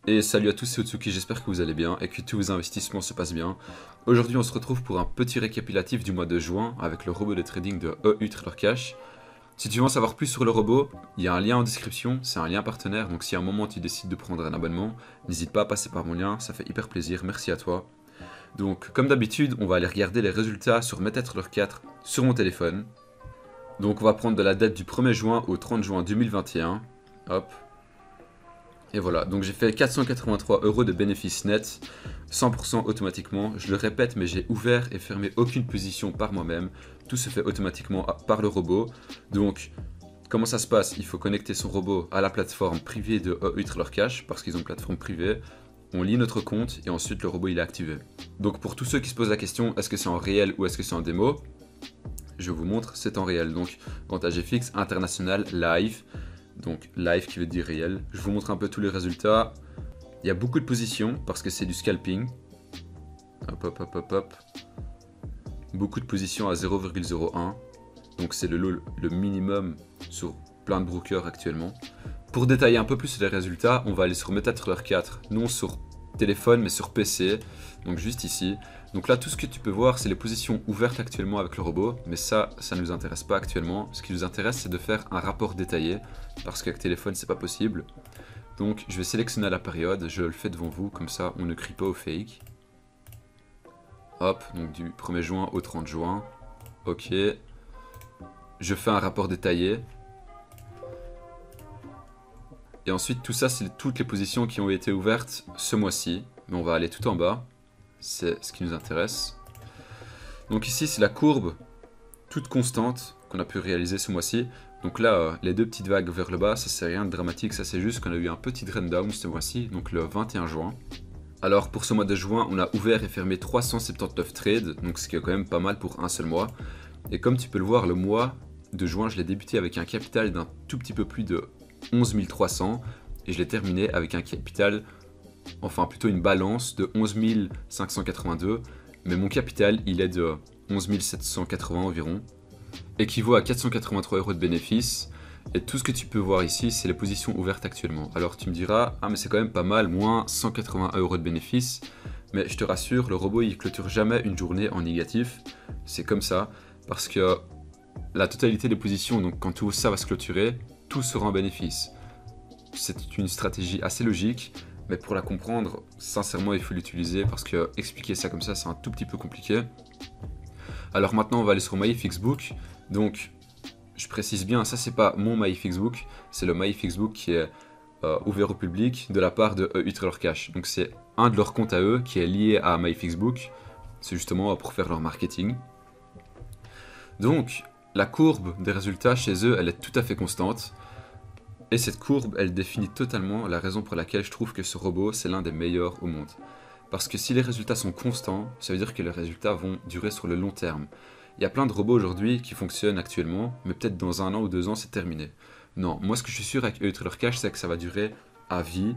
Et salut à tous, c'est Otsuki, j'espère que vous allez bien et que tous vos investissements se passent bien. Aujourd'hui on se retrouve pour un petit récapitulatif du mois de juin avec le robot de trading de EU Trader Cash. Si tu veux en savoir plus sur le robot, il y a un lien en description, c'est un lien partenaire, donc si à un moment tu décides de prendre un abonnement, n'hésite pas à passer par mon lien, ça fait hyper plaisir, merci à toi. Donc comme d'habitude, on va aller regarder les résultats sur MetaTrader 4 sur mon téléphone. Donc on va prendre de la date du 1er juin au 30 juin 2021. Hop. Et voilà, donc j'ai fait 483 € de bénéfices nets, 100% automatiquement. Je le répète, mais j'ai ouvert et fermé aucune position par moi-même. Tout se fait automatiquement par le robot. Donc, comment ça se passe? Il faut connecter son robot à la plateforme privée de EU Trader Cash, parce qu'ils ont une plateforme privée. On lit notre compte et ensuite le robot il est activé. Donc pour tous ceux qui se posent la question, est-ce que c'est en réel ou est-ce que c'est en démo? Je vous montre, c'est en réel. Donc, avantage fixe, international, live. Donc live qui veut dire réel. Je vous montre un peu tous les résultats. Il y a beaucoup de positions parce que c'est du scalping. Hop hop hop hop hop. Beaucoup de positions à 0,01. Donc c'est le minimum sur plein de brokers actuellement. Pour détailler un peu plus les résultats, on va aller sur MetaTrader 4, non sur téléphone mais sur PC. Donc juste ici. Donc là tout ce que tu peux voir c'est les positions ouvertes actuellement avec le robot. Mais ça ne nous intéresse pas actuellement. Ce qui nous intéresse c'est de faire un rapport détaillé. Parce qu'avec téléphone c'est pas possible. Donc je vais sélectionner la période. Je le fais devant vous comme ça on ne crie pas au fake. Hop, donc du 1er juin au 30 juin. Ok. Je fais un rapport détaillé. Et ensuite tout ça c'est toutes les positions qui ont été ouvertes ce mois-ci. Mais on va aller tout en bas. C'est ce qui nous intéresse. Donc ici c'est la courbe toute constante qu'on a pu réaliser ce mois-ci. Donc là les deux petites vagues vers le bas, ça c'est rien de dramatique, ça c'est juste qu'on a eu un petit drain down ce mois-ci, donc le 21 juin. Alors pour ce mois de juin, on a ouvert et fermé 379 trades, donc ce qui est quand même pas mal pour un seul mois. Et comme tu peux le voir, le mois de juin, je l'ai débuté avec un capital d'un tout petit peu plus de 11 300 et je l'ai terminé avec un capital, enfin plutôt une balance de 11 582, mais mon capital il est de 11 780 environ, équivaut à 483 € de bénéfices. Et tout ce que tu peux voir ici, c'est les positions ouvertes actuellement. Alors tu me diras, ah mais c'est quand même pas mal, moins 181 € de bénéfices. Mais je te rassure, le robot il clôture jamais une journée en négatif. C'est comme ça, parce que la totalité des positions, donc quand tout ça va se clôturer, tout sera en bénéfice. C'est une stratégie assez logique, mais pour la comprendre, sincèrement il faut l'utiliser, parce que expliquer ça comme ça, c'est un tout petit peu compliqué. Alors maintenant on va aller sur MyFixBook. Donc je précise bien, ça c'est pas mon MyFixBook, c'est le MyFixBook qui est ouvert au public de la part de EU Trader Cash. Donc c'est un de leurs comptes à eux qui est lié à MyFixBook, c'est justement pour faire leur marketing. Donc la courbe des résultats chez eux, elle est tout à fait constante. Et cette courbe, elle définit totalement la raison pour laquelle je trouve que ce robot, c'est l'un des meilleurs au monde. Parce que si les résultats sont constants, ça veut dire que les résultats vont durer sur le long terme. Il y a plein de robots aujourd'hui qui fonctionnent actuellement, mais peut-être dans 1 an ou 2 ans c'est terminé. Non, moi ce que je suis sûr avec EU Trader Cash, c'est que ça va durer à vie.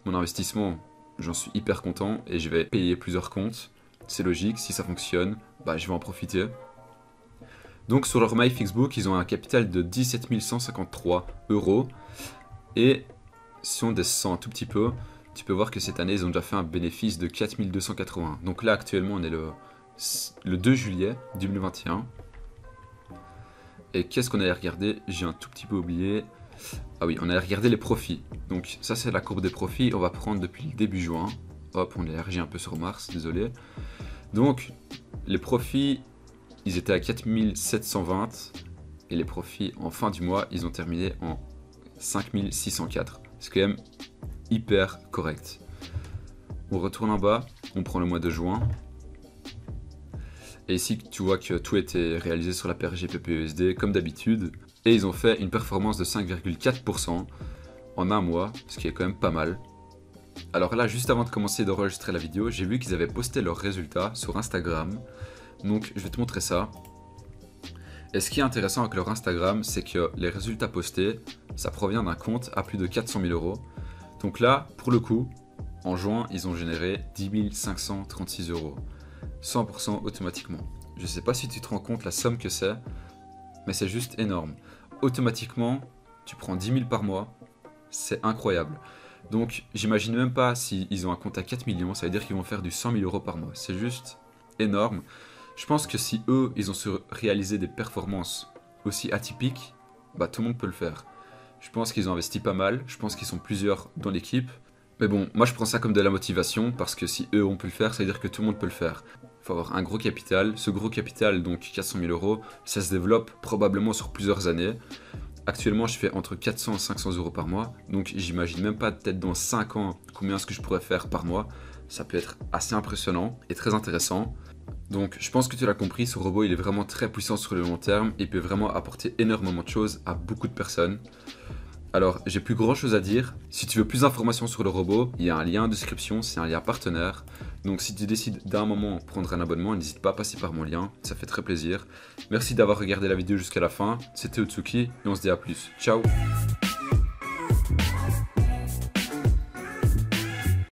Mon investissement, j'en suis hyper content et je vais payer plusieurs comptes. C'est logique, si ça fonctionne, bah, je vais en profiter. Donc sur leur MyFixBook, ils ont un capital de 17 153 € et si on descend un tout petit peu, tu peux voir que cette année ils ont déjà fait un bénéfice de 4 280. Donc là actuellement on est le 2 juillet 2021. Et qu'est-ce qu'on allait regarder? J'ai un tout petit peu oublié. Ah oui, on allait regarder les profits. Donc ça c'est la courbe des profits. On va prendre depuis le début juin. Hop, on élargit un peu sur Mars, désolé. Donc les profits, ils étaient à 4720. Et les profits en fin du mois, ils ont terminé en 5604. C'est quand même hyper correct. On retourne en bas, on prend le mois de juin. Et ici, tu vois que tout était réalisé sur la paire GBP/USD comme d'habitude. Et ils ont fait une performance de 5,4% en un mois, ce qui est quand même pas mal. Alors là, juste avant de commencer d'enregistrer la vidéo, j'ai vu qu'ils avaient posté leurs résultats sur Instagram. Donc je vais te montrer ça. Et ce qui est intéressant avec leur Instagram, c'est que les résultats postés, ça provient d'un compte à plus de 400 000 €. Donc là, pour le coup, en juin, ils ont généré 10 536 €. 100% automatiquement. Je sais pas si tu te rends compte la somme que c'est, mais c'est juste énorme. Automatiquement, tu prends 10 000 par mois, c'est incroyable. Donc j'imagine même pas s'ils ont un compte à 4 millions, ça veut dire qu'ils vont faire du 100 000 euros par mois. C'est juste énorme. Je pense que si eux, ils ont su réaliser des performances aussi atypiques, bah tout le monde peut le faire. Je pense qu'ils ont investi pas mal, je pense qu'ils sont plusieurs dans l'équipe. Mais bon, moi je prends ça comme de la motivation, parce que si eux ont pu le faire, ça veut dire que tout le monde peut le faire. Il faut avoir un gros capital. Ce gros capital, donc 400 000 euros, ça se développe probablement sur plusieurs années. Actuellement, je fais entre 400 et 500 euros par mois, donc j'imagine même pas peut-être dans 5 ans combien est-ce que je pourrais faire par mois. Ça peut être assez impressionnant et très intéressant. Donc je pense que tu l'as compris, ce robot il est vraiment très puissant sur le long terme, il peut vraiment apporter énormément de choses à beaucoup de personnes. Alors j'ai plus grand chose à dire, si tu veux plus d'informations sur le robot, il y a un lien en description, c'est un lien partenaire. Donc si tu décides d'un moment prendre un abonnement, n'hésite pas à passer par mon lien, ça fait très plaisir. Merci d'avoir regardé la vidéo jusqu'à la fin, c'était Otsuki et on se dit à plus. Ciao.